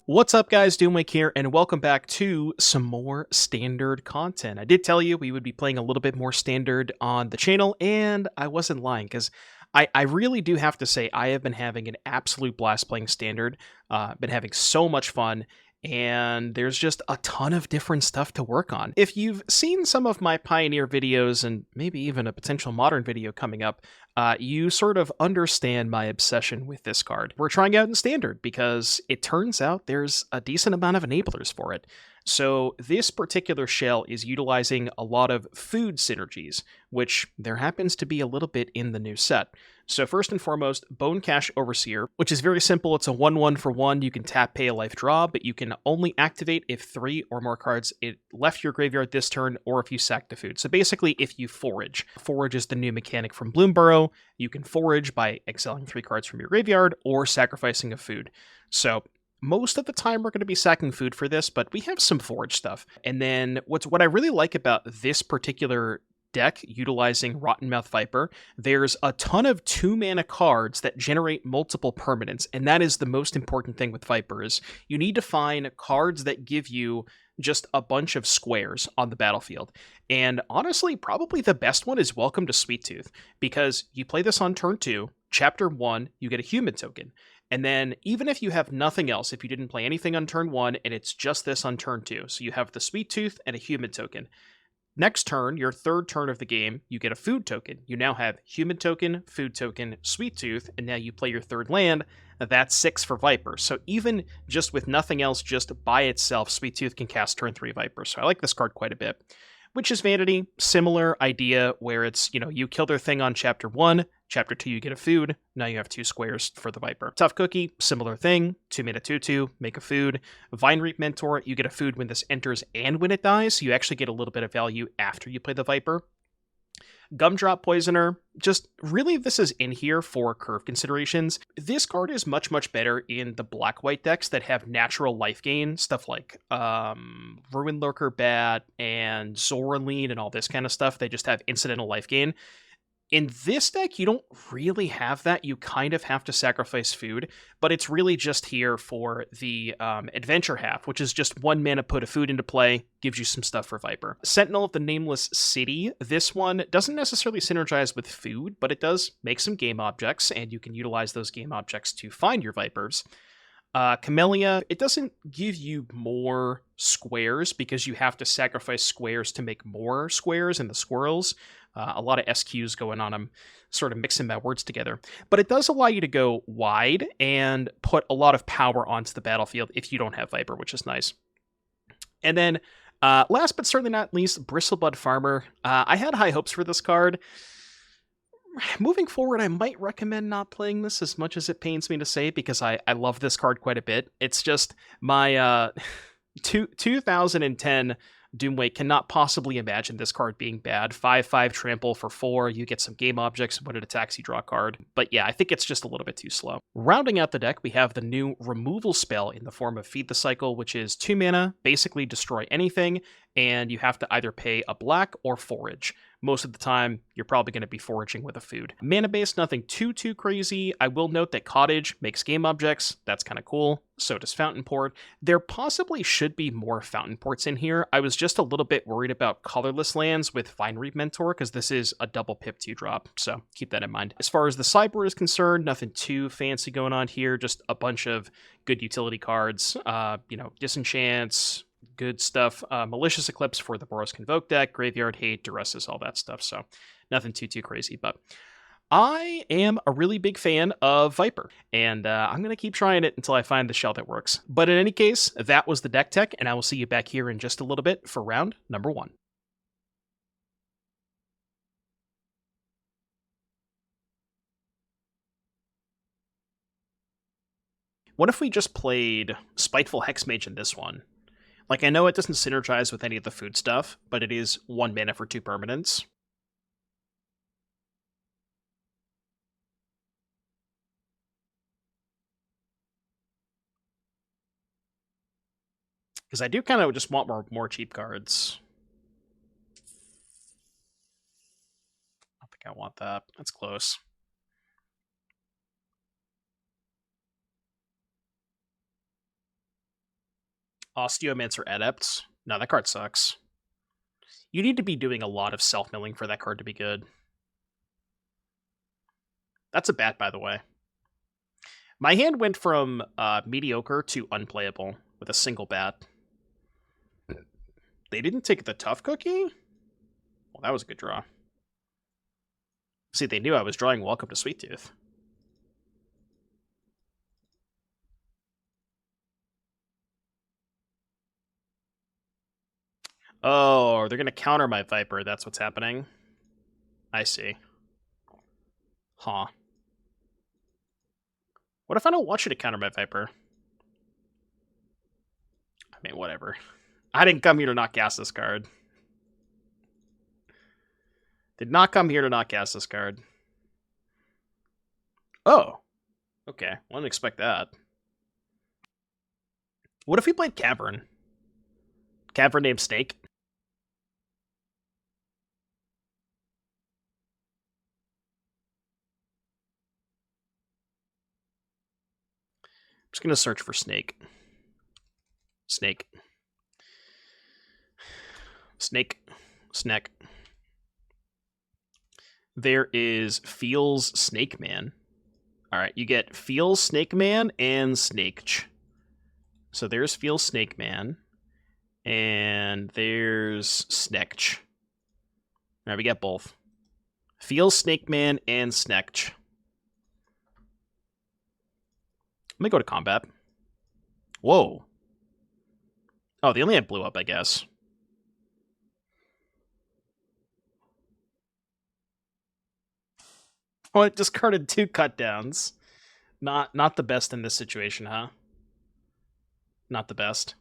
What's up, guys? Doomwake here, and welcome back to some more standard content. I did tell you we would be playing a little bit more standard on the channel, and I wasn't lying, because I really do have to say I have been having an absolute blast playing standard. Been having so much fun, and there's just a ton of different stuff to work on. If you've seen some of my Pioneer videos, and maybe even a potential Modern video coming up, you sort of understand my obsession with this card. We're trying out in Standard because it turns out there's a decent amount of enablers for it. So this particular shell is utilizing a lot of food synergies, which there happens to be a little bit in the new set. So first and foremost, Bonecache Overseer, which is very simple. It's a 1/1 for 1. You can tap, pay a life, draw, but you can only activate if 3 or more cards it left your graveyard this turn, or if you sack the food. So basically, if you forage. Forage is the new mechanic from Bloomburrow. You can forage by exiling 3 cards from your graveyard or sacrificing a food. So most of the time we're going to be sacking food for this, but we have some forage stuff. And then what I really like about this particular deck utilizing Rottenmouth Viper, there's a ton of 2-mana cards that generate multiple permanents, and that is the most important thing with Viper, is you need to find cards that give you just a bunch of squares on the battlefield. And honestly, probably the best one is Welcome to Sweettooth, because you play this on turn 2, chapter 1, you get a human token. And then even if you have nothing else, if you didn't play anything on turn 1 and it's just this on turn 2, so you have the Sweettooth and a human token. Next turn, your third turn of the game, you get a food token. You now have human token, food token, Sweettooth, and now you play your third land. That's 6 for Viper. So even just with nothing else, just by itself, Sweettooth can cast turn 3 Viper. So I like this card quite a bit. Witch's Vanity, similar idea, where it's, you kill their thing on chapter 1, chapter 2 you get a food, now you have 2 squares for the Viper. Tough Cookie, similar thing, 2-mana 2/2, make a food. Vinereap Mentor, you get a food when this enters and when it dies, so you actually get a little bit of value after you play the Viper. Gumdrop Poisoner, just really this is in here for curve considerations. This card is much, much better in the black-white decks that have natural life gain, stuff like Ruin Lurker Bat and Zoraline and all this kind of stuff. They just have incidental life gain. In this deck, you don't really have that. You kind of have to sacrifice food, but it's really just here for the adventure half, which is just 1 mana, put a food into play, gives you some stuff for Viper. Sentinel of the Nameless City. This one doesn't necessarily synergize with food, but it does make some game objects, and you can utilize those game objects to find your Vipers. Camellia, it doesn't give you more squares because you have to sacrifice squares to make more squares in the squirrels. A lot of SQs going on. I'm sort of mixing my words together. But it does allow you to go wide and put a lot of power onto the battlefield if you don't have Viper, which is nice. And then, last but certainly not least, Bristlebud Farmer. I had high hopes for this card. Moving forward, I might recommend not playing this, as much as it pains me to say, because I love this card quite a bit. It's just my 2010 Doomwake cannot possibly imagine this card being bad. 5/5 trample for 4, you get some game objects, when it attacks you draw a card. But yeah, I think it's just a little bit too slow. Rounding out the deck, we have the new removal spell in the form of Feed the Cycle, which is 2 mana, basically destroy anything, and you have to either pay a black or forage. Most of the time, you're probably going to be foraging with a food. Mana-based, nothing too crazy. I will note that Cottage makes game objects. That's kind of cool. So does Fountainport. There possibly should be more Fountainports in here. I was just a little bit worried about colorless lands with Vinereap Mentor, because this is a double pip 2-drop, so keep that in mind. As far as the sideboard is concerned, nothing too fancy going on here. Just a bunch of good utility cards. Disenchants, good stuff. Malicious Eclipse for the Boros Convoke deck, Graveyard Hate, Duresses, all that stuff. So nothing too crazy, but I am a really big fan of Viper, and I'm going to keep trying it until I find the shell that works. But in any case, that was the deck tech, and I will see you back here in just a little bit for round number 1. What if we just played Spiteful Hexmage in this one? Like, I know it doesn't synergize with any of the food stuff, but it is 1 mana for 2 permanents. Because I do kind of just want more cheap cards. I don't think I want that. That's close. Osteomancer Adepts. No, that card sucks. You need to be doing a lot of self-milling for that card to be good. That's a bat, by the way. My hand went from mediocre to unplayable with a single bat. They didn't take the tough cookie? Well, that was a good draw. See, they knew I was drawing Welcome to Sweettooth. Oh, they're going to counter my Viper. That's what's happening. I see. Huh. What if I don't want you to counter my Viper? I mean, whatever. I didn't come here to not cast this card. Did not come here to not cast this card. Oh. Okay. Wouldn't expect that. What if he played Cavern? Cavern named Snake? I'm just going to search for Snake. Snake. Snake. Snack. There is Feels Snake Man. Alright, you get Feels Snake Man and Snake. So there's Feels Snake Man. And there's Snekch. Alright, we get both. Feels Snake Man and Snekch. Let me go to combat. Whoa. Oh, they only had blue up, I guess. Oh, it discarded 2 cut downs. Not the best in this situation, huh? Not the best.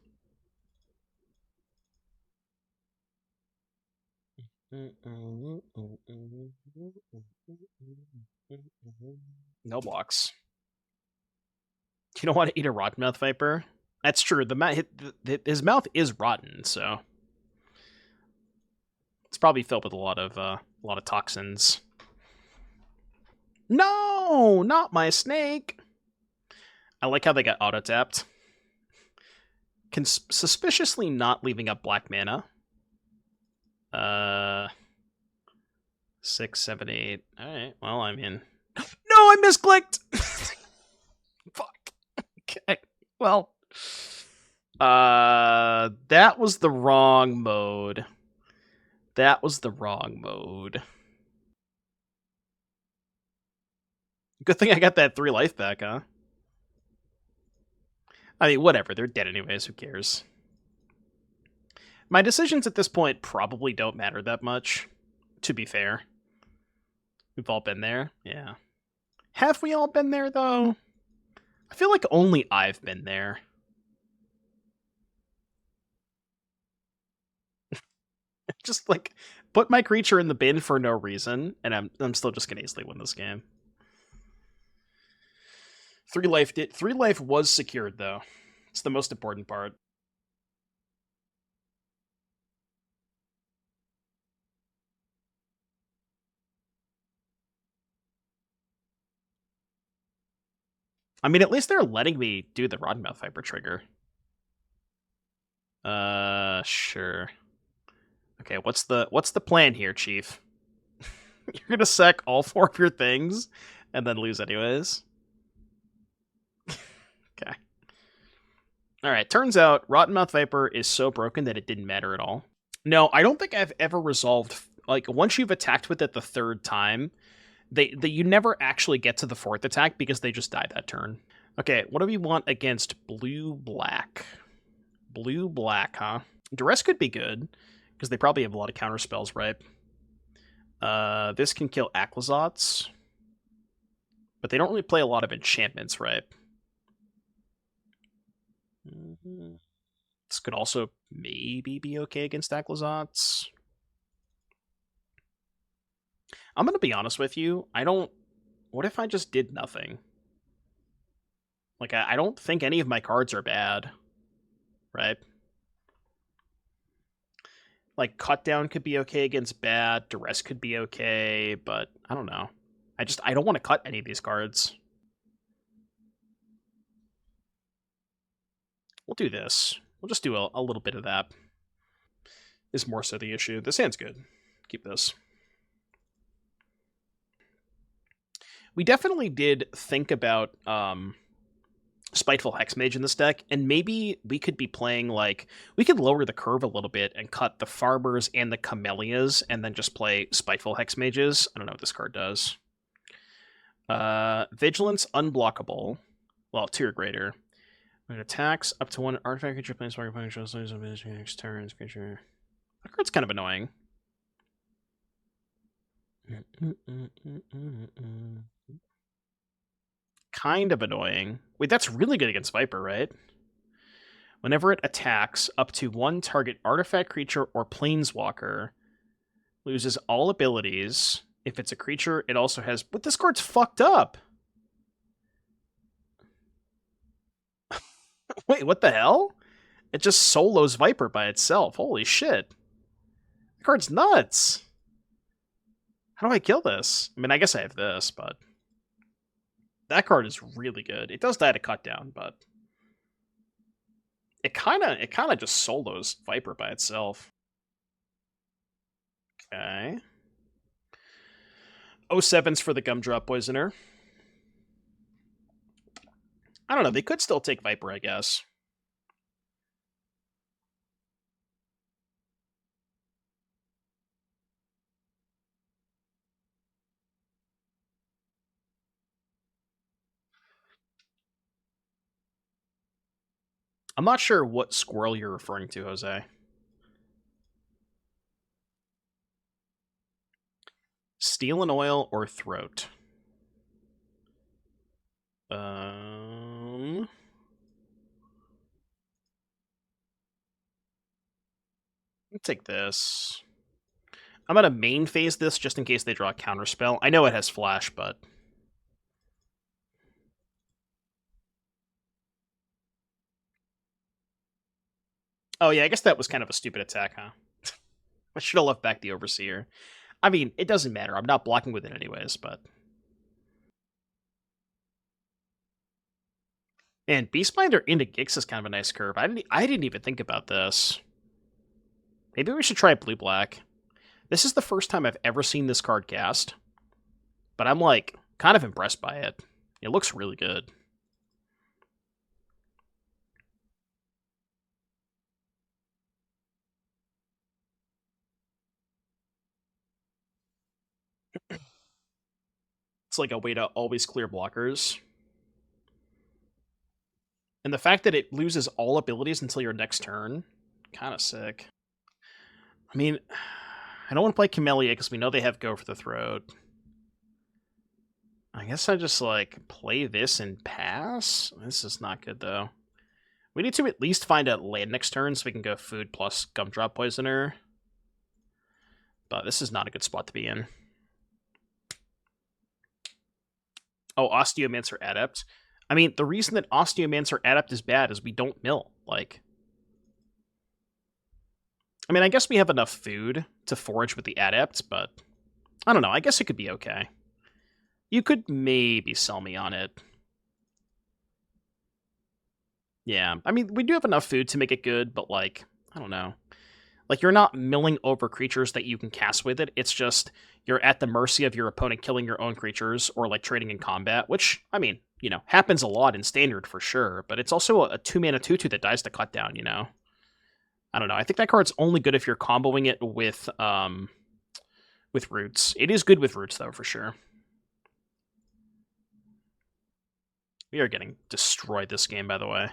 No blocks. You don't want to eat a Rottenmouth Viper? That's true. His mouth is rotten, so it's probably filled with a lot of toxins. No, not my snake. I like how they got auto tapped. Suspiciously not leaving up black mana. 6, 7, 8. All right. Well, I mean, no, I misclicked. Fuck. Okay. Well, that was the wrong mode. That was the wrong mode. Good thing I got that 3 life back, huh? I mean, whatever. They're dead anyways. Who cares? My decisions at this point probably don't matter that much, to be fair. We've all been there. Yeah. Have we all been there, though? I feel like only I've been there. Just, like, put my creature in the bin for no reason, and I'm still just gonna easily win this game. 3 life was secured, though. It's the most important part. I mean, at least they're letting me do the Rottenmouth Viper trigger. Sure. Okay, what's the plan here, Chief? You're gonna sack all 4 of your things and then lose anyways? Okay. Alright, turns out Rottenmouth Viper is so broken that it didn't matter at all. No, I don't think I've ever resolved... Like, once you've attacked with it the 3rd time, you never actually get to the 4th attack because they just die that turn. Okay, what do we want against blue-black? Blue-black, huh? Duress could be good, because they probably have a lot of counter spells, right? This can kill Aclazots, but they don't really play a lot of enchantments, right? This could also maybe be okay against Aclazots. I'm going to be honest with you. What if I just did nothing? Like, I don't think any of my cards are bad, right? Like, Cut Down could be okay against bad, Duress could be okay, but I don't know. I don't want to cut any of these cards. We'll do this. We'll just do a little bit of that. Is more so the issue. This hand's good. Keep this. We definitely did think about Spiteful Hexmage in this deck, and maybe we could be playing, like, we could lower the curve a little bit and cut the Farmers and the Camellias, and then just play Spiteful Hexmages. I don't know what this card does. Vigilance, unblockable. Well, tier greater. When it attacks up to one artifact creature, planeswalker, function, shows of next turns, creature. That card's kind of annoying. Kind of annoying. Wait, that's really good against Viper, right? Whenever it attacks, up to one target artifact, creature, or planeswalker loses all abilities. If it's a creature, it also has... But this card's fucked up! Wait, what the hell? It just solos Viper by itself. Holy shit. The card's nuts! How do I kill this? I mean, I guess I have this, but... That card is really good. It does die to cut down, but... It kind of just solos Viper by itself. Okay. 07's for the Gumdrop Poisoner. I don't know, they could still take Viper, I guess. I'm not sure what squirrel you're referring to, Jose. Steel and Oil or Throat? I'll take this. I'm gonna main phase this just in case they draw a counterspell. I know it has flash, but... Oh yeah, I guess that was kind of a stupid attack, huh? I should have left back the Overseer. I mean, it doesn't matter. I'm not blocking with it anyways, but... And Beastbinder into Gix is kind of a nice curve. I didn't even think about this. Maybe we should try blue-black. This is the first time I've ever seen this card cast. But I'm, like, kind of impressed by it. It looks really good. It's like a way to always clear blockers. And the fact that it loses all abilities until your next turn, kind of sick. I mean, I don't want to play Camellia because we know they have Go for the Throat. I guess I just, like, play this and pass? This is not good, though. We need to at least find a land next turn so we can go food plus Gumdrop Poisoner. But this is not a good spot to be in. Oh, Osteomancer Adept. I mean, the reason that Osteomancer Adept is bad is we don't mill. Like, I mean, I guess we have enough food to forage with the Adept, but I don't know. I guess it could be okay. You could maybe sell me on it. Yeah, I mean, we do have enough food to make it good, but, like, I don't know. Like, you're not milling over creatures that you can cast with it. It's just you're at the mercy of your opponent killing your own creatures or, like, trading in combat, which, I mean, you know, happens a lot in Standard for sure, but it's also a 2-mana 2/2 that dies to cut down, you know? I don't know. I think that card's only good if you're comboing it with Roots. It is good with Roots, though, for sure. We are getting destroyed this game, by the way.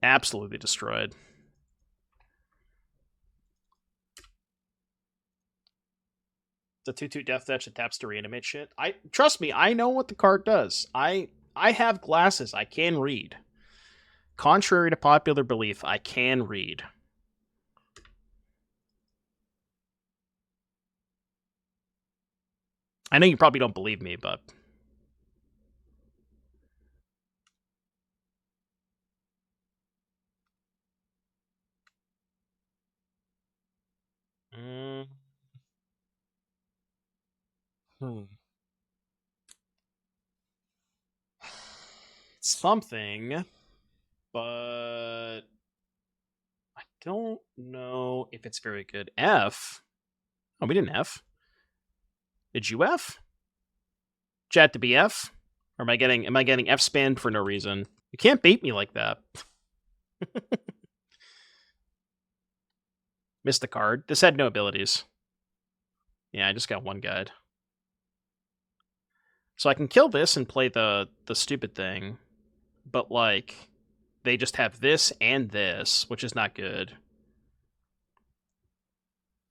Absolutely destroyed. The 2/2 Death Touch that taps to reanimate shit. Trust me, I know what the card does. I have glasses. I can read. Contrary to popular belief, I can read. I know you probably don't believe me, but... Something, but... don't know if it's very good. F? Oh, we didn't F. Did you F? Chat to be F? Or am I getting F spammed for no reason? You can't bait me like that. Missed the card. This had no abilities. Yeah, I just got one guide. So I can kill this and play the stupid thing. But, like, they just have this and this, which is not good.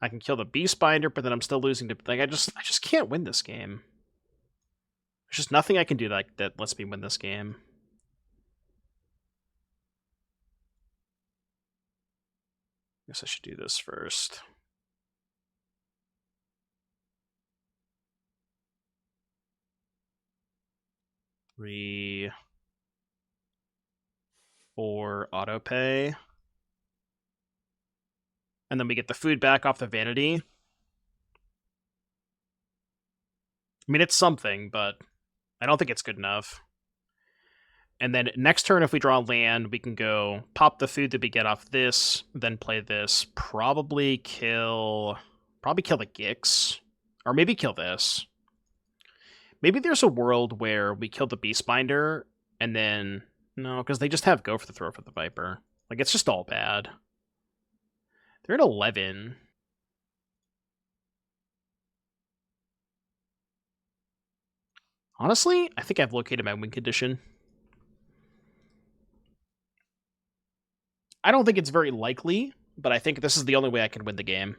I can kill the Beastbinder, but then I'm still losing to... Like, I just can't win this game. There's just nothing I can do that lets me win this game. Guess I should do this first. 3, 4 autopay. And then we get the food back off the Vanity. I mean, it's something, but I don't think it's good enough. And then next turn, if we draw land, we can go pop the food that we get off this, then play this. Probably kill the Gix. Or maybe kill this. Maybe there's a world where we kill the Beastbinder, and then... No, because they just have go for the throw for the Viper. Like, it's just all bad. They're at 11. Honestly, I think I've located my win condition. I don't think it's very likely, but I think this is the only way I can win the game.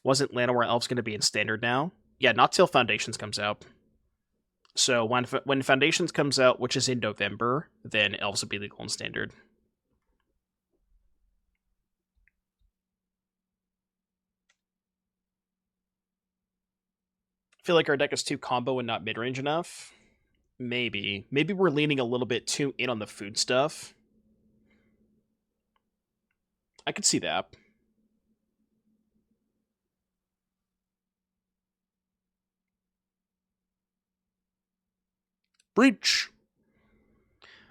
Wasn't Llanowar Elves going to be in Standard now? Yeah, not till Foundations comes out. So when Foundations comes out, which is in November, then Elves will be legal in Standard. I feel like our deck is too combo and not mid-range enough. Maybe. Maybe we're leaning a little bit too in on the food stuff. I could see that. Breach!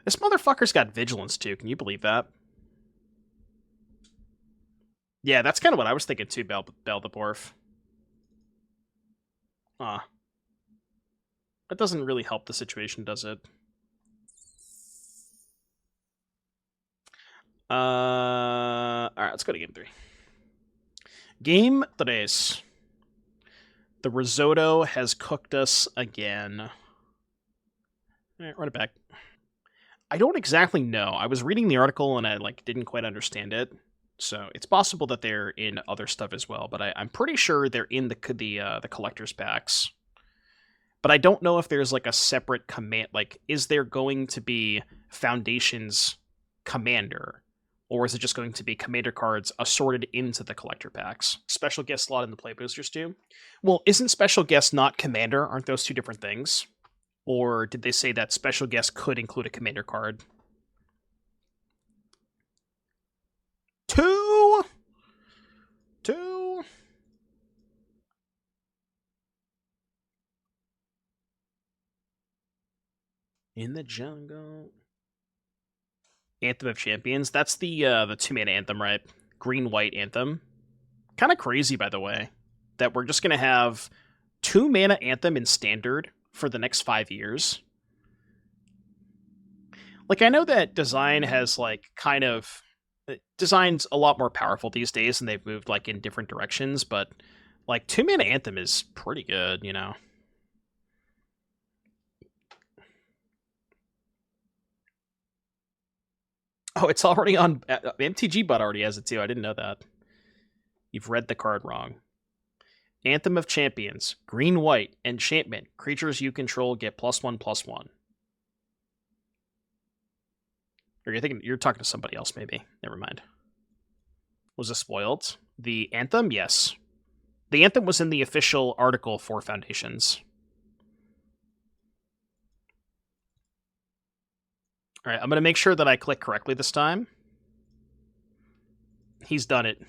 This motherfucker's got Vigilance too, can you believe that? Yeah, that's kind of what I was thinking too, Beldeborf. That doesn't really help the situation, does it? Alright, let's go to game 3. Game 3. The risotto has cooked us again. Alright, run it back. I don't exactly know. I was reading the article and I didn't quite understand it. So it's possible that they're in other stuff as well, but I'm pretty sure they're in the collector's packs. But I don't know if there's like a separate command. Like, is there going to be Foundations Commander? Or is it just going to be Commander cards assorted into the collector packs? Special guest slot in the play boosters too? Well, isn't special guest not Commander? Aren't those two different things? Or did they say that special guest could include a Commander card? 2! In the jungle. Anthem of Champions. That's the 2-mana anthem, right? Green-white anthem. Kind of crazy, by the way, that we're just going to have 2-mana anthem in Standard for the next 5 years. Like, I know that design has, kind of... Design's a lot more powerful these days, and they've moved, in different directions, but, 2-mana anthem is pretty good, you know? Oh, it's already on... MTG bot already has it, too. I didn't know that. You've read the card wrong. Anthem of Champions. Green-white. Enchantment. Creatures you control get +1/+1. Or you're talking to somebody else, maybe. Never mind. Was this spoiled? The Anthem? Yes. The Anthem was in the official article for Foundations. Alright, I'm going to make sure that I click correctly this time. He's done it.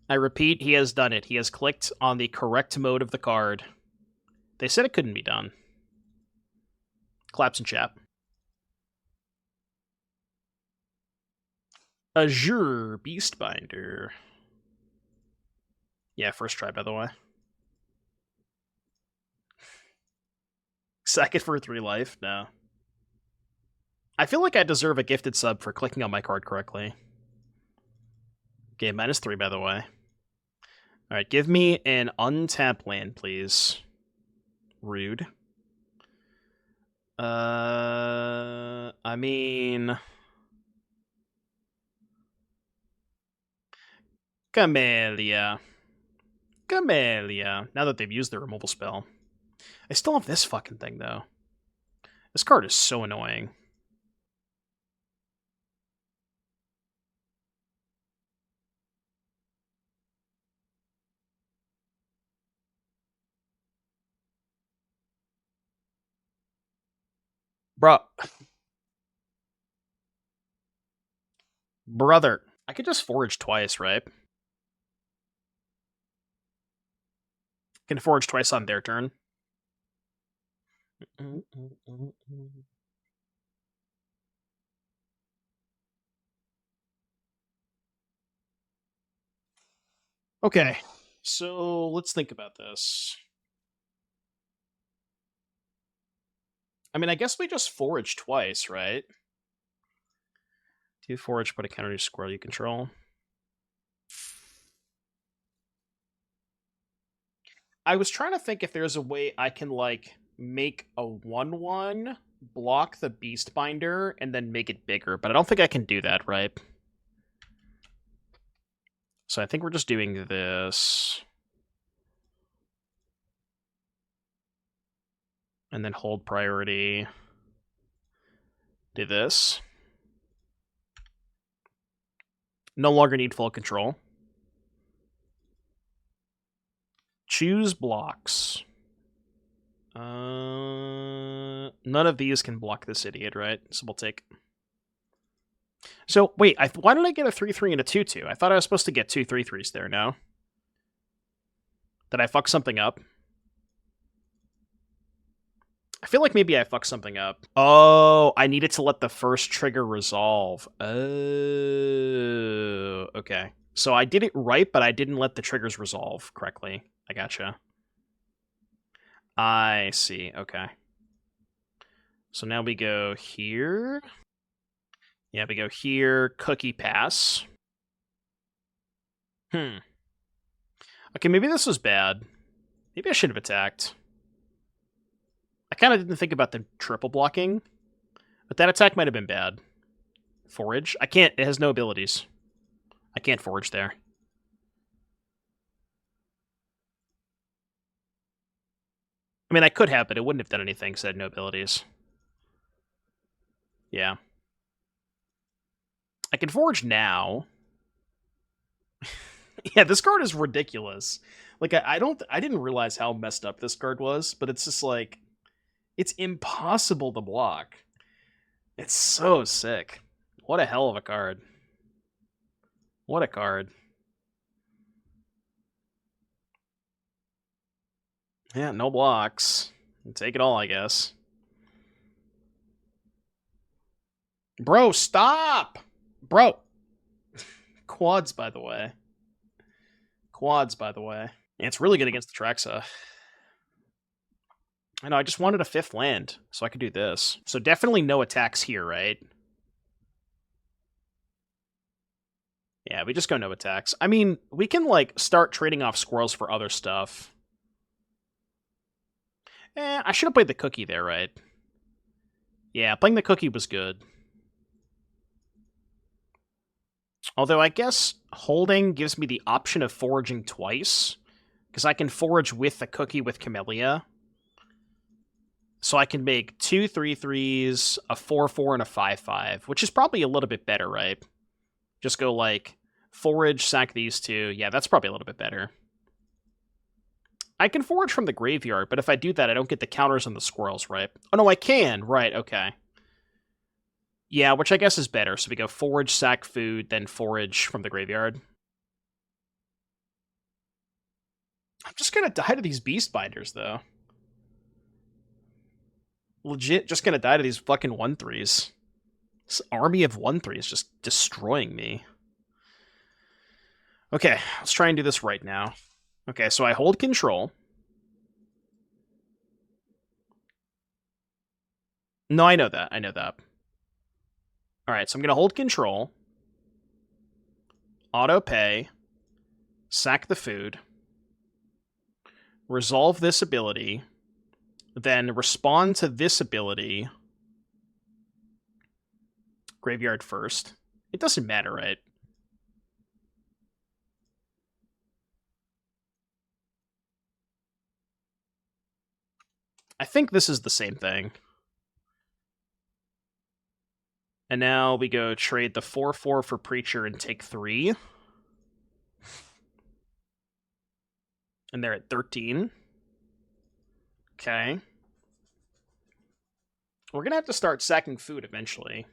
I repeat, he has done it. He has clicked on the correct mode of the card. They said it couldn't be done. Claps and chat. Azure Beastbinder. Yeah, first try, by the way. Sack it for 3 life? No. I feel like I deserve a gifted sub for clicking on my card correctly. Okay, -3, by the way. Alright, give me an untapped land, please. Rude. I mean... Camellia. Camellia. Now that they've used their removal spell. I still have this fucking thing, though. This card is so annoying. Bruh. Brother. I could just forage twice, right? Can forage twice on their turn. Okay, so let's think about this. I mean, I guess we just forage twice, right? 2 forage, put a counter to squirrel you control. I was trying to think if there's a way I can, like, make a 1/1, block the Beastbinder, and then make it bigger, but I don't think I can do that, right? So I think we're just doing this. And then hold priority. Do this. No longer need full control. Choose blocks. None of these can block this idiot, right? So we'll take... So, wait, why did I get a 3/3 and a 2/2? I thought I was supposed to get 2 3/3s there, no? Did I fuck something up? I feel like maybe I fucked something up. Oh, I needed to let the first trigger resolve. Oh, okay. So I did it right, but I didn't let the triggers resolve correctly. I gotcha. I see, okay. So now we go here. Yeah, we go here, cookie pass. Okay, maybe this was bad. Maybe I should have attacked. I kind of didn't think about the triple blocking, but that attack might have been bad. Forage? I can't, it has no abilities. I can't forage there. I mean, I could have, but it wouldn't have done anything because it had no abilities. Yeah. I can forage now. Yeah, this card is ridiculous. Like, I didn't realize how messed up this card was, but it's just like, it's impossible to block. It's so sick. What a hell of a card. What a card. Yeah, no blocks. Take it all, I guess. Bro, stop! Bro! Quads, by the way. Quads, by the way. Yeah, it's really good against the Traxa. I know, I just wanted a 5th land, so I could do this. So definitely no attacks here, right? Yeah, we just go no attacks. I mean, we can, like, start trading off squirrels for other stuff. I should have played the cookie there, right? Yeah, playing the cookie was good. Although I guess holding gives me the option of foraging twice, because I can forage with the cookie with Camellia. So I can make 2 3/3s, a 4/4, and a 5/5, which is probably a little bit better, right? Just go, like, forage, sack these 2. Yeah, that's probably a little bit better. I can forage from the graveyard, but if I do that, I don't get the counters on the squirrels, right? Oh, no, I can. Right, okay. Yeah, which I guess is better. So we go forage, sack food, then forage from the graveyard. I'm just gonna die to these Beastbinders, though. legit just gonna die to these fucking 1/3s. This army of 1/3 is just destroying me. Okay, let's try and do this right now. Okay, so I hold control. No, I know that. I know that. Alright, so I'm going to hold control. Auto pay. Sack the food. Resolve this ability. Then respond to this ability. Graveyard first. It doesn't matter, right? I think this is the same thing. And now we go trade the 4/4 for Preacher and take 3. And they're at 13. Okay. We're going to have to start sacking food eventually.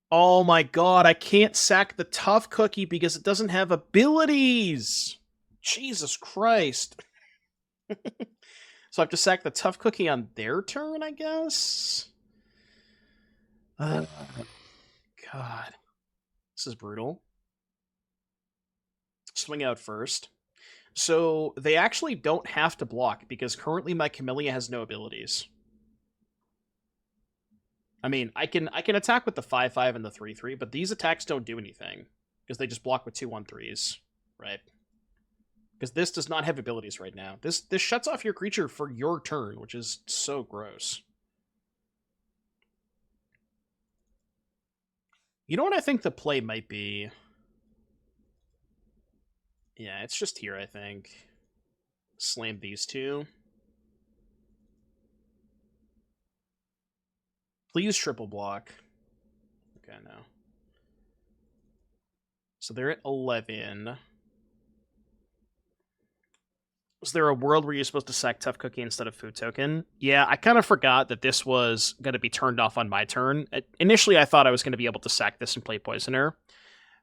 Oh my god, I can't sack the Tough Cookie because it doesn't have abilities! Jesus Christ. So I have to sack the Tough Cookie on their turn, I guess? God. This is brutal. Swing out first. So they actually don't have to block, because currently my Camellia has no abilities. I mean, I can attack with the 5/5 and the 3/3, but these attacks don't do anything, because they just block with 2 1/3s, right? Because this does not have abilities right now. This shuts off your creature for your turn, which is so gross. You know what I think the play might be? Yeah, it's just here, I think. Slam these two. Please triple block. Okay, no. So they're at 11. Was there a world where you're supposed to sack Tough Cookie instead of Food Token? Yeah, I kind of forgot that this was going to be turned off on my turn. Initially, I thought I was going to be able to sack this and play Poisoner.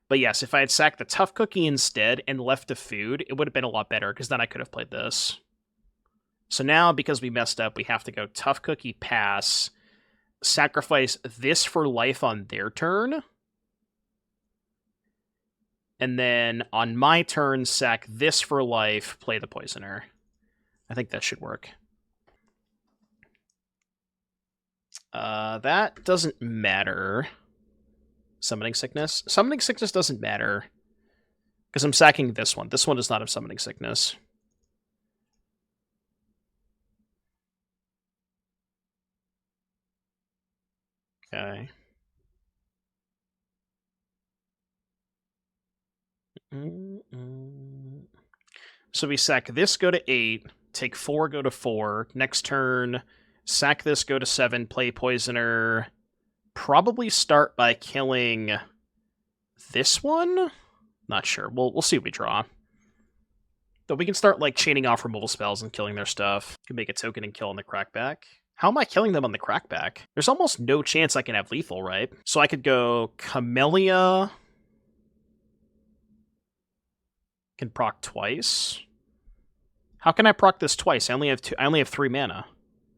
But yes, if I had sacked the Tough Cookie instead and left the food, it would have been a lot better, because then I could have played this. So now, because we messed up, we have to go Tough Cookie, pass, sacrifice this for life on their turn, and then on my turn, sack this for life, play the Poisoner. I think that should work. That doesn't matter. Summoning Sickness? Summoning Sickness doesn't matter, because I'm sacking this one. This one does not have Summoning Sickness. Okay. So we sack this, go to 8, take 4, go to 4. Next turn, sack this, go to 7, play Poisoner. Probably start by killing this one? Not sure. We'll see what we draw. Though we can start like chaining off removal spells and killing their stuff. Can make a token and kill on the Crackback. How am I killing them on the Crackback? There's almost no chance I can have lethal, right? So I could go Camellia. Can proc twice. How can I proc this twice? I only have 3 mana.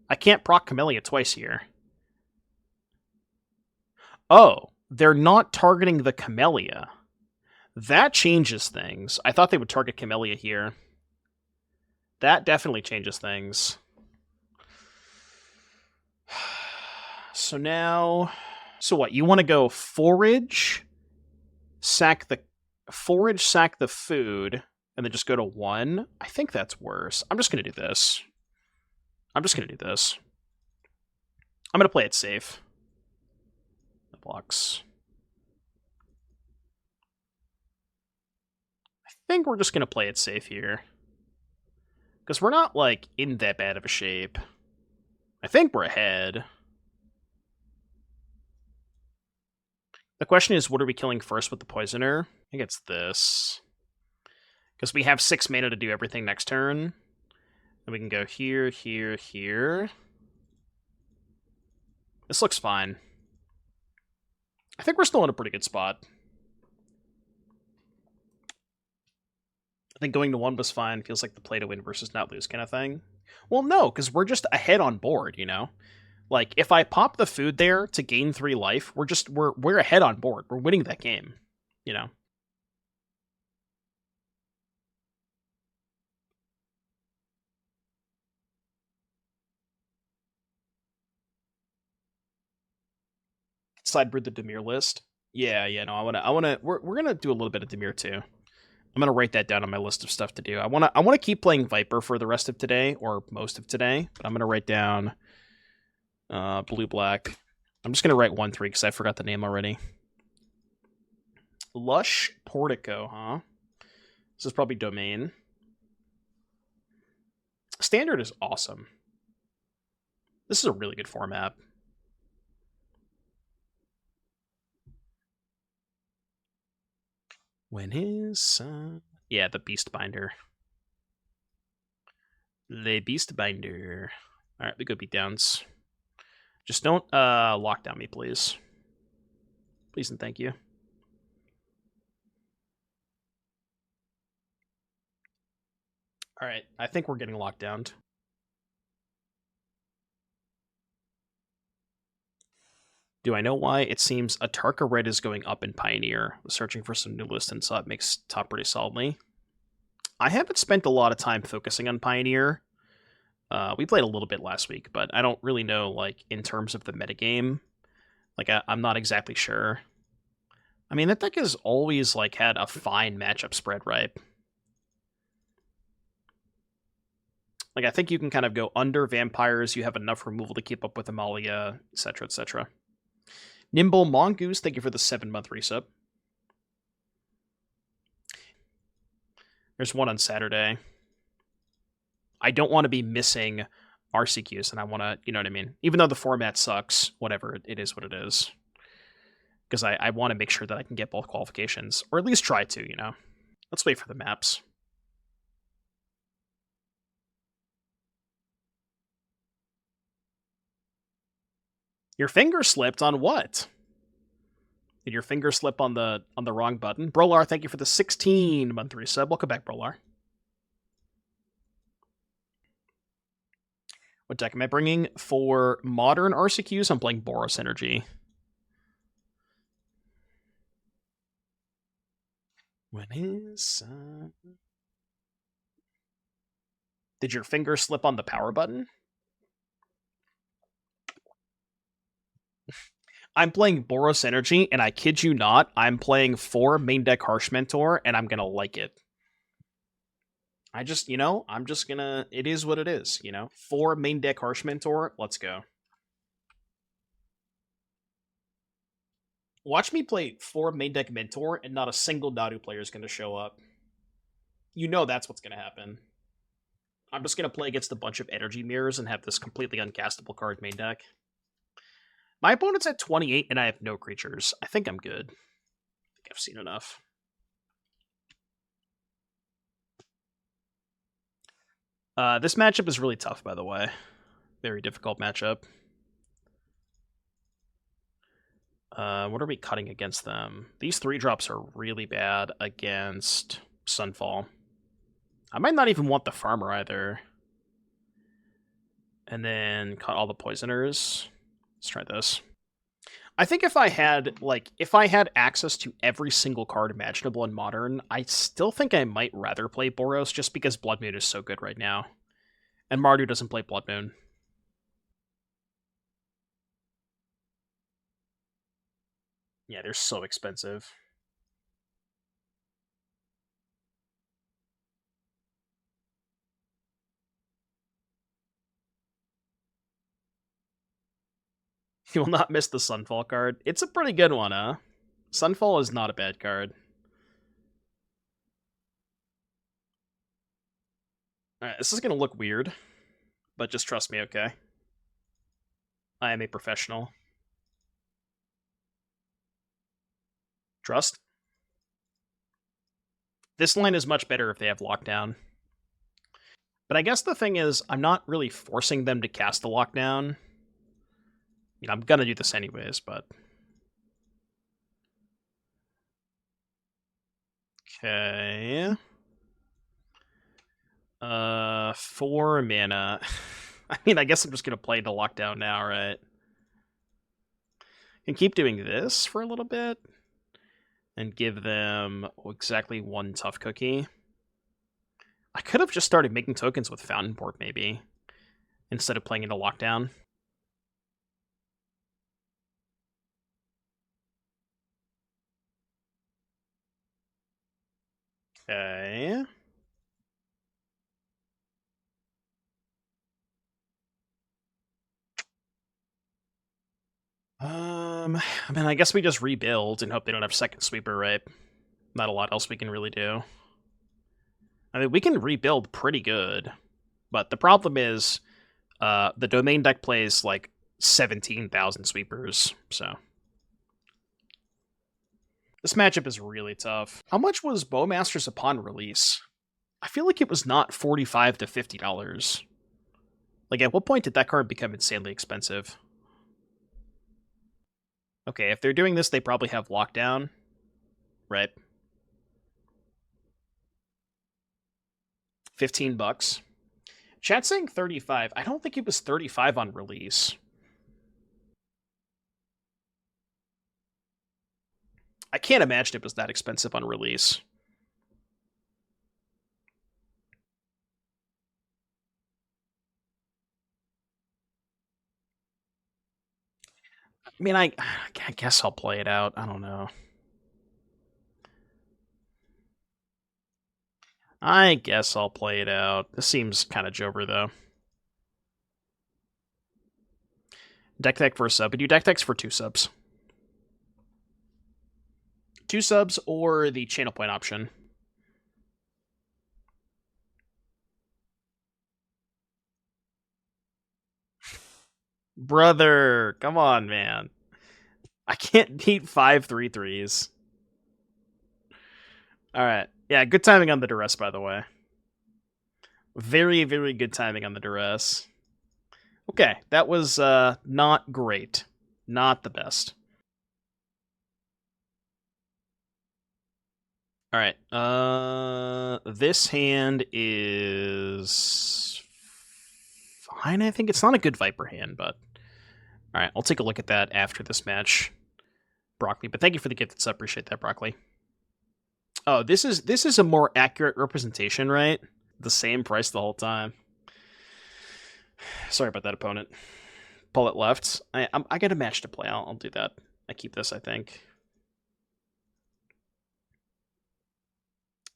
I can't proc Camellia twice here. Oh, they're not targeting the Camellia. That changes things. I thought they would target Camellia here. That definitely changes things. So now... So what, you want to go Forage, sack the food, and then just go to 1? I think that's worse. I'm just going to do this. I'm going to play it safe. The blocks. I think we're just going to play it safe here. Because we're not, like, in that bad of a shape. I think we're ahead. The question is, what are we killing first with the Poisoner? I think it's this. Because we have 6 mana to do everything next turn. And we can go here, here, here. This looks fine. I think we're still in a pretty good spot. think going to 1 was fine. Feels like the play to win versus not lose kind of thing. Well, no, because we're just ahead on board, you know? Like, if I pop the food there to gain 3 life, we're ahead on board. We're winning that game, you know? Sideboard the Dimir list. Yeah, no, we're gonna do a little bit of Dimir too. I'm gonna write that down on my list of stuff to do. I wanna keep playing Viper for the rest of today, or most of today, but I'm gonna write down blue-black. I'm just gonna write 1-3 because I forgot the name already. Lush Portico, huh? This is probably Domain. Standard is awesome. This is a really good format. When is... yeah, the Beastbinder. Le Beastbinder. Alright, we go beatdowns. Just don't lock down me, please. Please and thank you. Alright, I think we're getting locked down. Do I know why? It seems Atarka Red is going up in Pioneer. Searching for some new lists and saw it makes top pretty solidly. I haven't spent a lot of time focusing on Pioneer. We played a little bit last week, but I don't really know, like, in terms of the metagame. Like, I'm not exactly sure. I mean, that deck has always, like, had a fine matchup spread, right? Like, I think you can kind of go under vampires, you have enough removal to keep up with Amalia, etc., etc. Nimble Mongoose, thank you for the 7-month resub. There's one on Saturday. I don't want to be missing RCQs, and I want to, you know what I mean? Even though the format sucks, whatever, it is what it is. Because I want to make sure that I can get both qualifications, or at least try to, you know? Let's wait for the maps. Your finger slipped on what? Did your finger slip on the wrong button? Brolar, thank you for the 16-month resub. Welcome back, Brolar. What deck am I bringing? For modern RCQs, I'm playing Boros Energy. When is... Did your finger slip on the power button? I'm playing Boros Energy, and I kid you not, I'm playing 4 main deck Harsh Mentor, and I'm gonna like it. I just, you know, I'm just gonna... It is what it is, you know? 4 main deck Harsh Mentor, let's go. Watch me play 4 main deck Mentor, and not a single Nadu player is gonna show up. You know that's what's gonna happen. I'm just gonna play against a bunch of energy mirrors and have this completely uncastable card main deck. My opponent's at 28, and I have no creatures. I think I'm good. I think I've seen enough. This matchup is really tough, by the way. Very difficult matchup. What are we cutting against them? These 3-drops are really bad against Sunfall. I might not even want the Farmer either. And then cut all the Poisoners. Let's try this. I think if I had access to every single card imaginable in Modern, I still think I might rather play Boros just because Blood Moon is so good right now. And Mardu doesn't play Blood Moon. Yeah, they're so expensive. You will not miss the Sunfall card. It's a pretty good one, huh? Sunfall is not a bad card. Alright, this is gonna look weird, but just trust me, okay? I am a professional. Trust? This line is much better if they have lockdown. But I guess the thing is, I'm not really forcing them to cast the lockdown. You know, I'm gonna do this anyways, but... Okay... 4 mana. I mean, I guess I'm just gonna play the lockdown now, right? Can keep doing this for a little bit and give them exactly 1 tough cookie. I could have just started making tokens with Fountainport, maybe, instead of playing into lockdown. Okay. I mean, I guess we just rebuild and hope they don't have second sweeper, right? Not a lot else we can really do. I mean, we can rebuild pretty good, but the problem is the domain deck plays like 17,000 sweepers, so this matchup is really tough. How much was Bowmasters upon release? I feel like it was not $45 to $50. Like, at what point did that card become insanely expensive? Okay, if they're doing this, they probably have lockdown, right? $15. Chat saying 35. I don't think it was 35 on release. I can't imagine it was that expensive on release. I mean, I guess I'll play it out. I don't know. I guess I'll play it out. This seems kind of jobber, though. Deck tech for a sub. We do deck techs for 2 subs. 2 subs or the channel point option. Brother, come on, man. I can't beat 5 3/3s. Alright. Yeah, good timing on the Duress, by the way. Very, very good timing on the Duress. Okay, that was not great. Not the best. Alright, this hand is fine, I think. It's not a good Viper hand, but... Alright, I'll take a look at that after this match. Broccoli, but thank you for the gift. I appreciate that, Broccoli. Oh, this is a more accurate representation, right? The same price the whole time. Sorry about that, opponent. Pull it left. I got a match to play. I'll do that. I keep this, I think.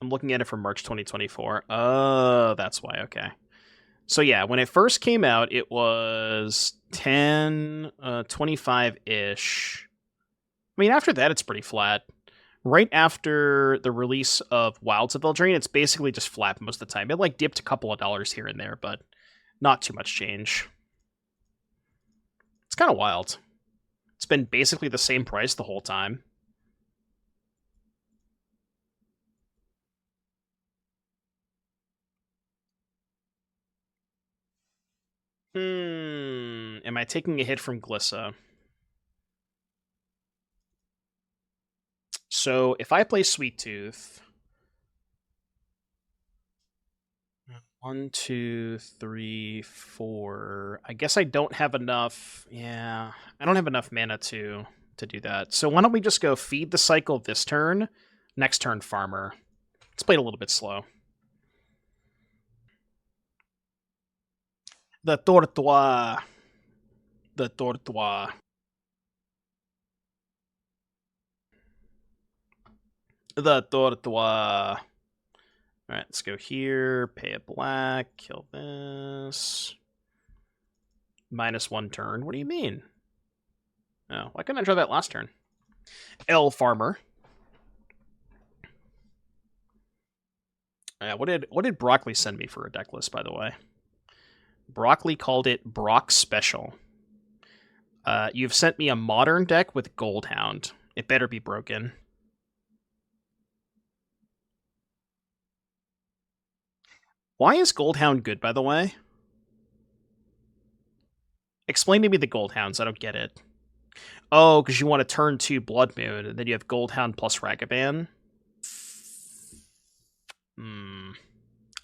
I'm looking at it from March 2024. Oh, that's why. Okay. So yeah, when it first came out, it was 10, 25-ish. I mean, after that, it's pretty flat. Right after the release of Wilds of Eldraine, it's basically just flat most of the time. It like dipped a couple of dollars here and there, but not too much change. It's kind of wild. It's been basically the same price the whole time. Am I taking a hit from Glissa? So if I play Sweettooth... 1, 2, 3, 4. I guess I don't have enough. Yeah, I don't have enough mana to do that. So why don't we just go feed the cycle this turn, next turn Farmer. Let's play it a little bit slow. The Tortoise. The Tortoise. The Tortoise. Alright, let's go here, pay a black, kill this. -1 turn. What do you mean? Oh, why couldn't I draw that last turn? L Farmer. What did Broccoli send me for a deck list, by the way? Broccoli called it Brock Special. You've sent me a modern deck with Goldhound. It better be broken. Why is Goldhound good, by the way? Explain to me the Goldhounds. I don't get it. Oh, because you want to turn 2 Blood Moon, and then you have Goldhound plus Ragavan?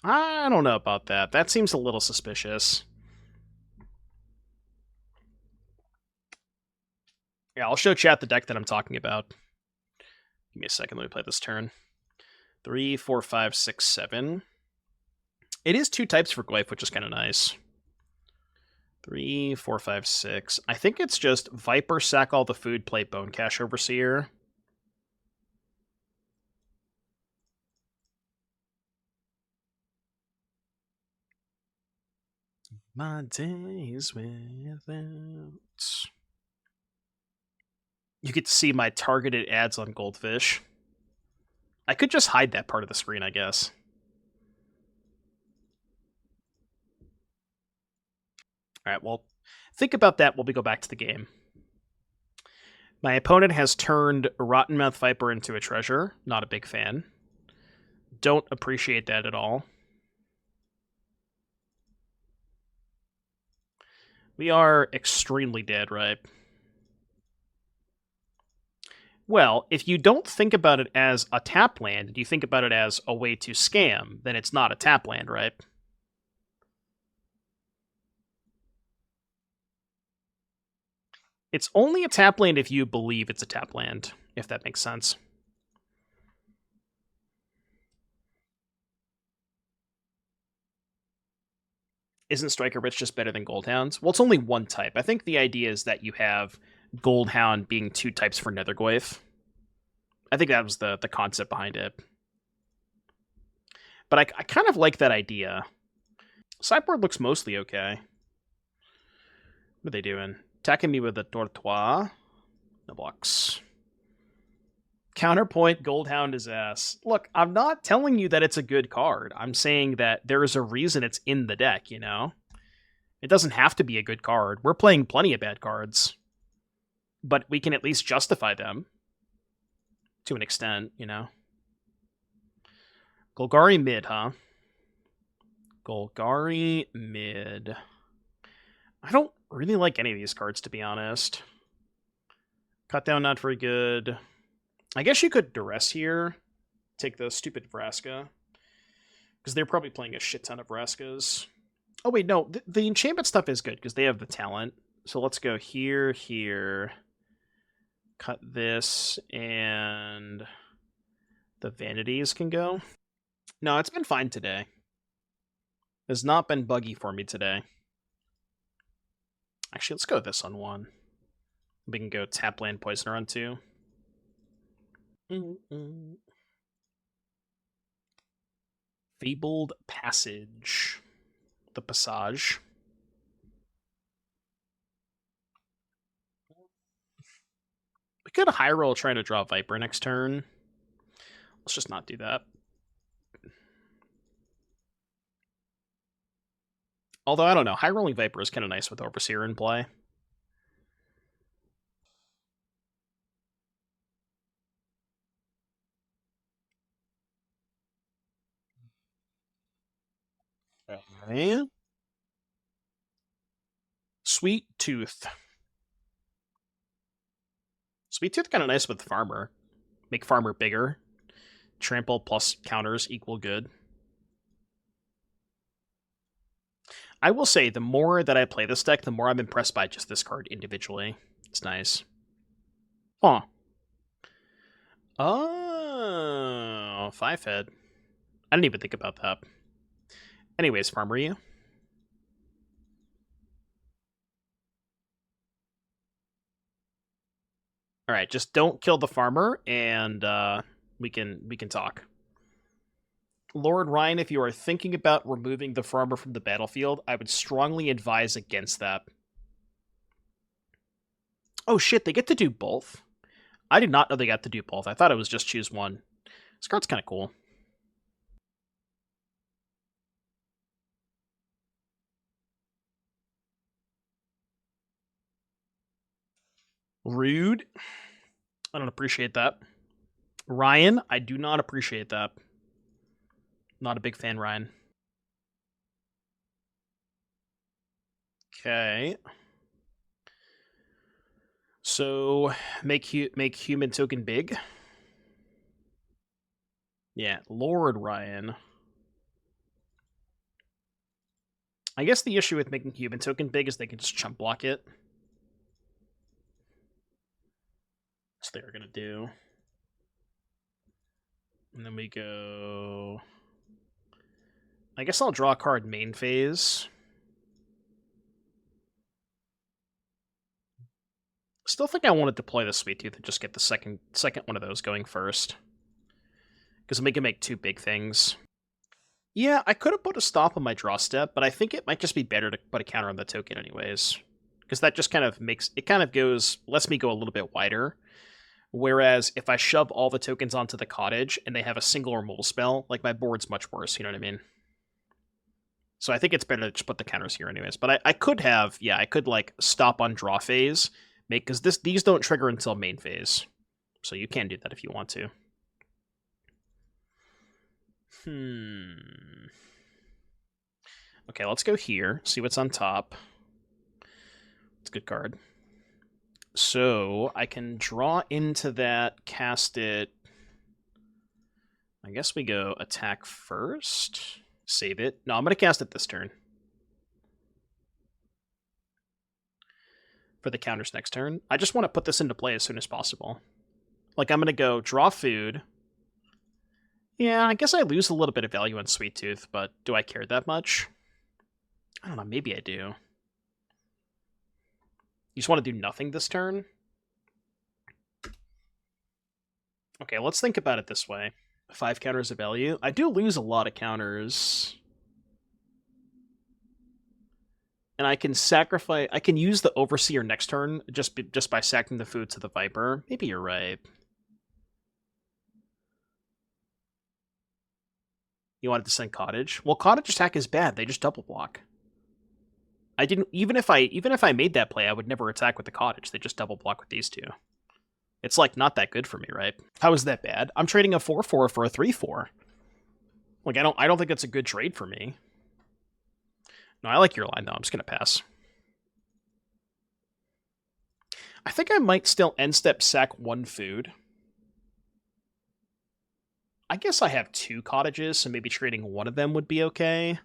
I don't know about that. That seems a little suspicious. Yeah, I'll show chat the deck that I'm talking about. Give me a second. Let me play this turn. 3, 4, 5, 6, 7. It is 2 types for Glyph, which is kind of nice. 3, 4, 5, 6. I think it's just Viper, sack all the food, play Bonecache Overseer. My days without. You get to see my targeted ads on Goldfish. I could just hide that part of the screen, I guess. Alright, well, think about that while we go back to the game. My opponent has turned Rottenmouth Viper into a treasure. Not a big fan. Don't appreciate that at all. We are extremely dead, right? Well, if you don't think about it as a tap land, and you think about it as a way to scam, then it's not a tap land, right? It's only a tap land if you believe it's a tap land, if that makes sense. Isn't Striker Rich just better than Goldhounds? Well, it's only one type. I think the idea is that you have Goldhound being 2 types for Netherglyph. I think that was the concept behind it. But I kind of like that idea. Sideboard looks mostly okay. What are they doing? Attacking me with a Tortoise. No blocks. Counterpoint, Goldhound is ass. Look, I'm not telling you that it's a good card. I'm saying that there is a reason it's in the deck, you know? It doesn't have to be a good card. We're playing plenty of bad cards. But we can at least justify them. To an extent, you know? Golgari mid, huh? Golgari mid. I don't really like any of these cards, to be honest. Cut down, not very good. I guess you could Duress here. Take the stupid Vraska. Because they're probably playing a shit ton of Vraskas. Oh, wait, no. The enchantment stuff is good, because they have the talent. So let's go here, here. Cut this, and the Vanities can go. No, it's been fine today. It's not been buggy for me today. Actually, let's go with this on 1. We can go Tapland Poisoner on 2. Fabled Passage. The Passage. We could high roll trying to draw Viper next turn. Let's just not do that. Although, I don't know. High rolling Viper is kind of nice with Overseer in play. Okay. Sweettooth. Sweettooth kind of nice with Farmer. Make Farmer bigger. Trample plus counters equal good. I will say, the more that I play this deck, the more I'm impressed by just this card individually. It's nice. Huh. Oh, 5-head. I didn't even think about that. Anyways, Farmer you. Alright, just don't kill the farmer, and we can talk. Lord Ryan, if you are thinking about removing the farmer from the battlefield, I would strongly advise against that. Oh shit, they get to do both? I did not know they got to do both. I thought it was just choose one. This card's kind of cool. Rude. I don't appreciate that. Ryan, I do not appreciate that. Not a big fan, Ryan. Okay. So, make human token big. Yeah, Lord Ryan. I guess the issue with making human token big is they can just chump block it. That's what they're going to do. And then we go... I guess I'll draw a card main phase. Still think I want to deploy the Sweettooth and just get the second one of those going first. Because we can make two big things. Yeah, I could have put a stop on my draw step, but I think it might just be better to put a counter on the token anyways. Because that just kind of makes... It kind of lets me go a little bit wider. Whereas if I shove all the tokens onto the cottage and they have a single removal spell, like my board's much worse, you know what I mean? So I think it's better to just put the counters here anyways. But I could have, yeah, I could like stop on draw phase, because these don't trigger until main phase. So you can do that if you want to. Okay, let's go here, see what's on top. It's a good card. So I can draw into that, cast it. I guess we go attack first. Save it. No, I'm going to cast it this turn. For the counters next turn. I just want to put this into play as soon as possible. Like, I'm going to go draw food. Yeah, I guess I lose a little bit of value on Sweettooth, but do I care that much? I don't know, maybe I do. You just want to do nothing this turn? Okay, let's think about it this way. 5 counters of value. I do lose a lot of counters. And I can sacrifice... I can use the Overseer next turn just by sacking the food to the Viper. Maybe you're right. You wanted to send Cottage? Well, Cottage attack is bad. They just double block. I didn't... Even if I made that play, I would never attack with the Cottage. They just double block with these two. It's, like, not that good for me, right? How is that bad? I'm trading a 4-4 for a 3-4. Like, I don't think it's a good trade for me. No, I like your line, though. I'm just going to pass. I think I might still end-step sack 1 food. I guess I have 2 cottages, so maybe trading 1 of them would be okay.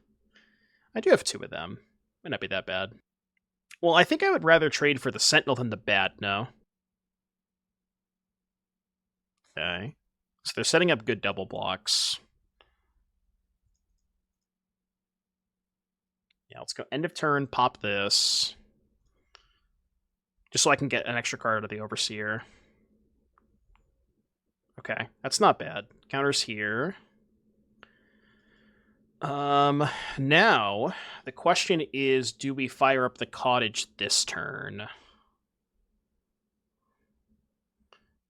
I do have 2 of them. Might not be that bad. Well, I think I would rather trade for the Sentinel than the Bat, no? Okay. So they're setting up good double blocks. Yeah, let's go end of turn, pop this. Just so I can get an extra card of the Overseer. Okay, that's not bad. Counters here. Now, the question is, do we fire up the Cottage this turn?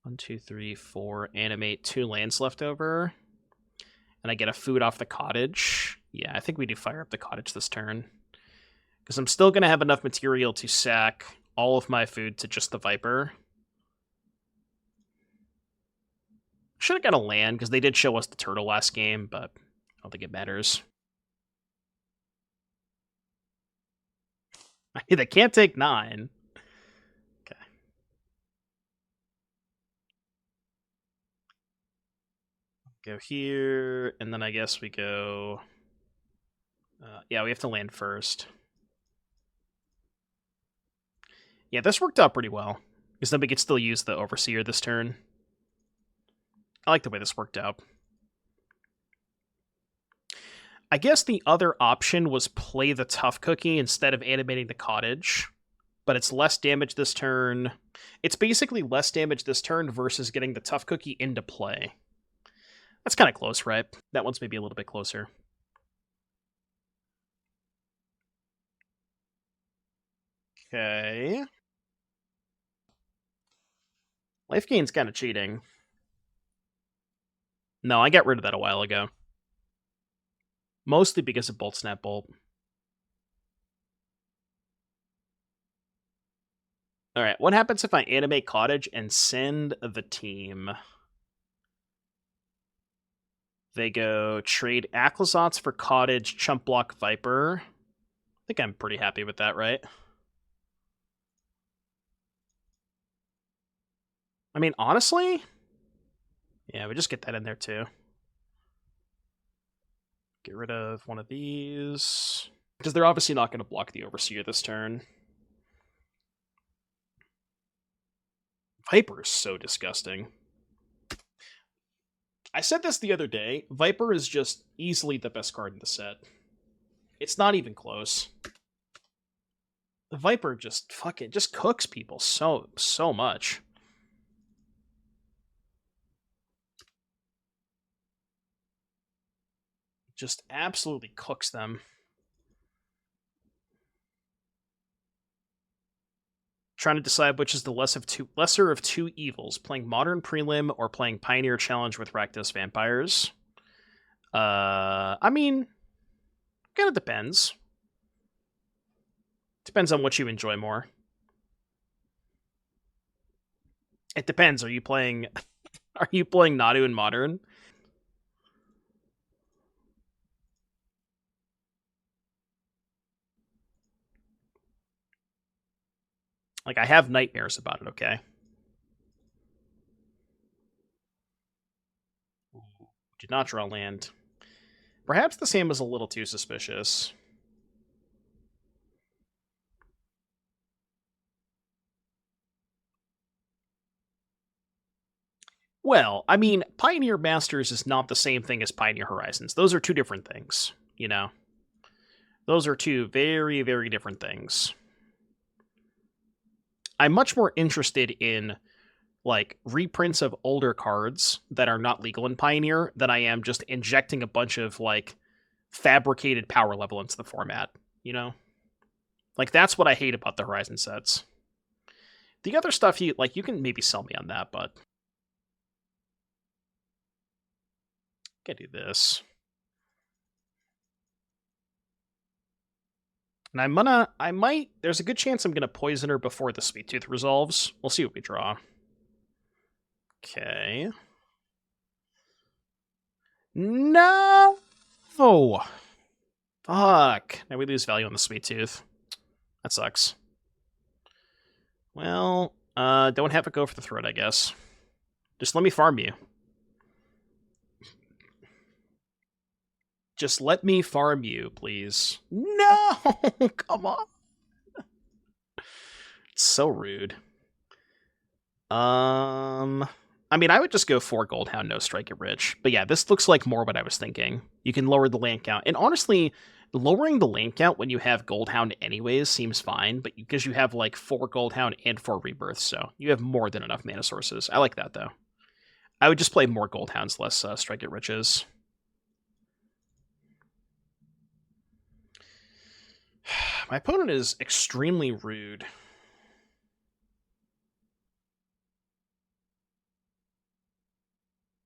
1, 2, 3, 4, animate 2 lands left over. And I get a food off the Cottage. Yeah, I think we do fire up the Cottage this turn. Because I'm still going to have enough material to sack all of my food to just the Viper. Should have got a land, because they did show us the turtle last game, but I don't think it matters. They can't take 9. Okay. Go here, and then I guess we go... yeah, we have to land first. Yeah, this worked out pretty well, because then we could still use the Overseer this turn. I like the way this worked out. I guess the other option was play the Tough Cookie instead of animating the Cottage, but it's less damage this turn. It's basically less damage this turn versus getting the Tough Cookie into play. That's kind of close, right? That one's maybe a little bit closer. Okay. Life gain's kind of cheating. No, I got rid of that a while ago. Mostly because of Bolt Snap Bolt. Alright, what happens if I animate Cottage and send the team? They go trade Aclazotz for Cottage, Chump Block Viper. I think I'm pretty happy with that, right? I mean, honestly... Yeah, we just get that in there, too. Get rid of one of these. Because they're obviously not going to block the Overseer this turn. Viper is so disgusting. I said this the other day. Viper is just easily the best card in the set. It's not even close. The Viper just fucking just cooks people so much. Just absolutely cooks them. Trying to decide which is the lesser of two evils, playing Modern Prelim or playing Pioneer Challenge with Rakdos Vampires. I mean, kind of depends. Depends on what you enjoy more. It depends. Are you playing Nadu in Modern? Like, I have nightmares about it, okay? Did not draw land. Perhaps the same is a little too suspicious. Well, I mean, Pioneer Masters is not the same thing as Pioneer Horizons. Those are two different things, you know? Those are two very, very different things. I'm much more interested in, like, reprints of older cards that are not legal in Pioneer than I am just injecting a bunch of, like, fabricated power level into the format, you know? Like, that's what I hate about the Horizon sets. The other stuff, you can maybe sell me on that, but... I can do this. And there's a good chance I'm gonna Poisoner before the Sweettooth resolves. We'll see what we draw. Okay. No! Oh. Fuck. Now we lose value on the Sweettooth. That sucks. Well, don't have it go for the throat, I guess. Just let me farm you. Just let me farm you, please. No! Come on. It's so rude. I mean, I would just go 4 Goldhound, no Strike It Rich. But yeah, this looks like more what I was thinking. You can lower the land count. And honestly, lowering the land count when you have Goldhound anyways seems fine, but because you have like 4 Goldhound and 4 Rebirths, so you have more than enough mana sources. I like that, though. I would just play more Goldhounds, less Strike It Riches. My opponent is extremely rude.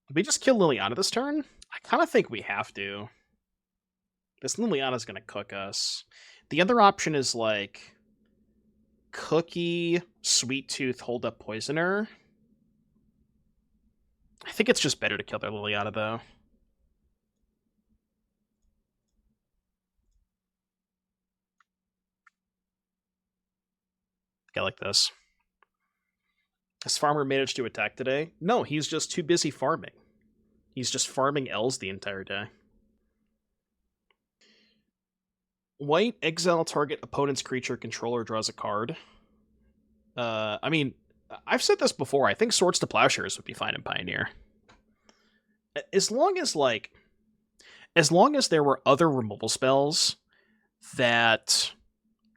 Did we just kill Liliana this turn? I kind of think we have to. This Liliana's going to cook us. The other option is, like, Cookie, Sweettooth, Hold Up Poisoner. I think it's just better to kill their Liliana, though. Get like this. Has Farmer managed to attack today? No, he's just too busy farming. He's just farming L's the entire day. White, exile target opponent's creature controller draws a card. I mean, I've said this before. I think Swords to Plowshares would be fine in Pioneer. As long as there were other removal spells that,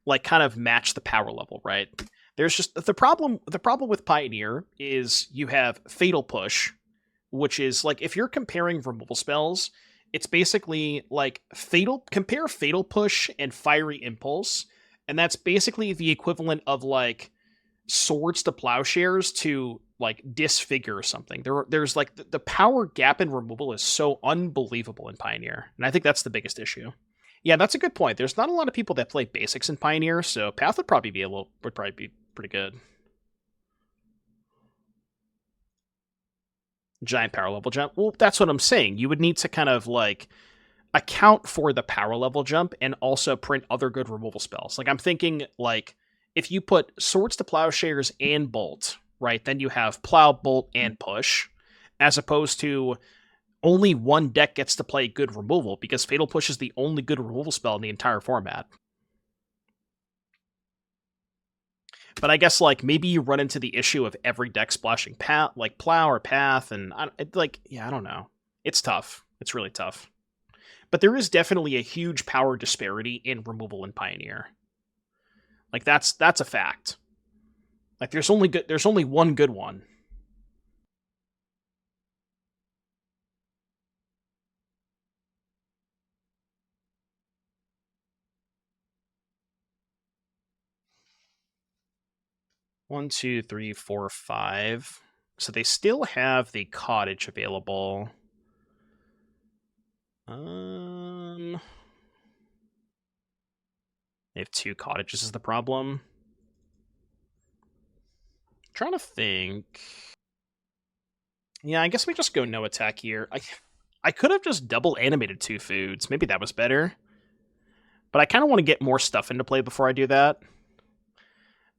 like, kind of match the power level, right? There's just the problem with Pioneer is you have Fatal Push, which is like, if you're comparing removal spells, it's basically like compare Fatal Push and Fiery Impulse, and that's basically the equivalent of like Swords to Plowshares to like Disfigure or something. There's like the power gap in removal is so unbelievable in Pioneer, and I think that's the biggest issue. Yeah, that's a good point. There's not a lot of people that play basics in Pioneer, so Path would probably be pretty good. Giant power level jump. Well, that's what I'm saying. You would need to kind of like account for the power level jump and also print other good removal spells. Like, I'm thinking, like, if you put Swords to Plowshares and Bolt, right, then you have Plow, Bolt, and Push, as opposed to only one deck gets to play good removal, because Fatal Push is the only good removal spell in the entire format. But I guess, like, maybe you run into the issue of every deck splashing like Plow or Path, and I don't know. It's tough. It's really tough. But there is definitely a huge power disparity in removal and Pioneer. Like, that's a fact. Like, there's only one good one. One, two, three, four, five. So they still have the cottage available. They have two cottages is the problem. I'm trying to think. Yeah, I guess we just go no attack here. I could have just double animated two foods. Maybe that was better. But I kind of want to get more stuff into play before I do that.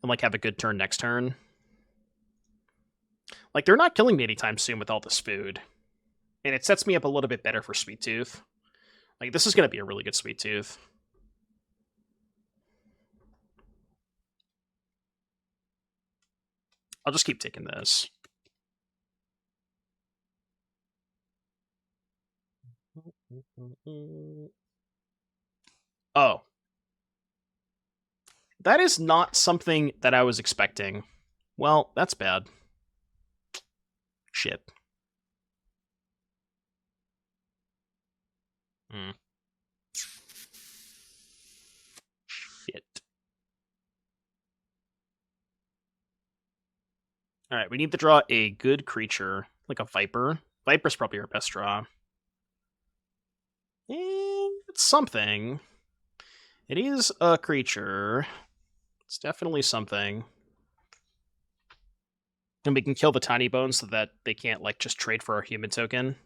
And, like, have a good turn next turn. Like, they're not killing me anytime soon with all this food. And it sets me up a little bit better for Sweettooth. Like, this is going to be a really good Sweettooth. I'll just keep taking this. Oh. That is not something that I was expecting. Well, that's bad. Shit. Shit. Alright, we need to draw a good creature, like a Viper. Viper's probably our best draw. It's something. It is a creature. It's definitely something. And we can kill the tiny bones so that they can't, like, just trade for our human token.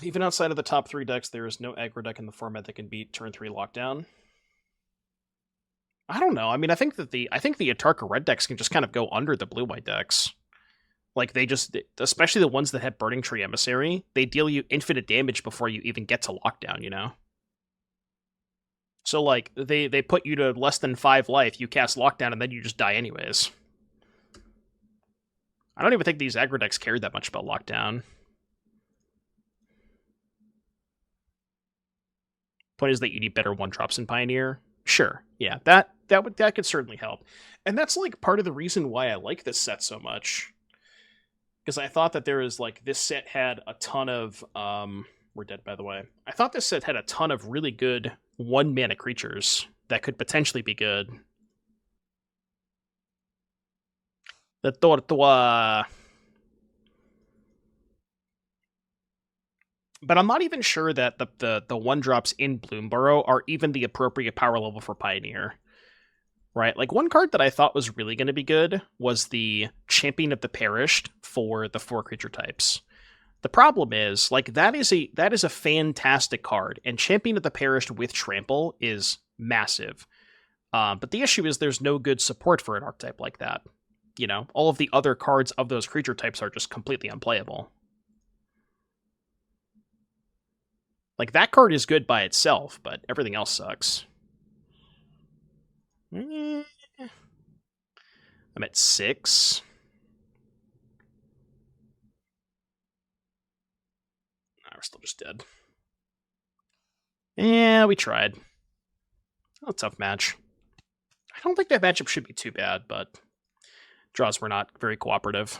Even outside of the top 3 decks, there is no aggro deck in the format that can beat turn 3 lockdown. I don't know. I mean, I think the Atarka red decks can just kind of go under the blue-white decks. Like, they just, especially the ones that have Burning Tree Emissary, they deal you infinite damage before you even get to lockdown, you know? So, like, they put you to less than 5 life, you cast lockdown, and then you just die anyways. I don't even think these aggro decks cared that much about lockdown. Point is that you need better 1-drops in Pioneer. Sure, yeah, that could certainly help. And that's, like, part of the reason why I like this set so much. Because I thought that there is, like, this set had a ton of, we're dead, by the way. I thought this set had a ton of really good 1-mana creatures that could potentially be good. The Tortua. But I'm not even sure that the 1-drops in Bloomburrow are even the appropriate power level for Pioneer. Right? Like, one card that I thought was really going to be good was the Champion of the Perished for the 4 creature types. The problem is, like, that is a fantastic card, and Champion of the Perished with Trample is massive. But the issue is there's no good support for an archetype like that. You know, all of the other cards of those creature types are just completely unplayable. Like, that card is good by itself, but everything else sucks. I'm at 6. Nah, we're still just dead. Yeah, we tried. A tough match. I don't think that matchup should be too bad, but draws were not very cooperative.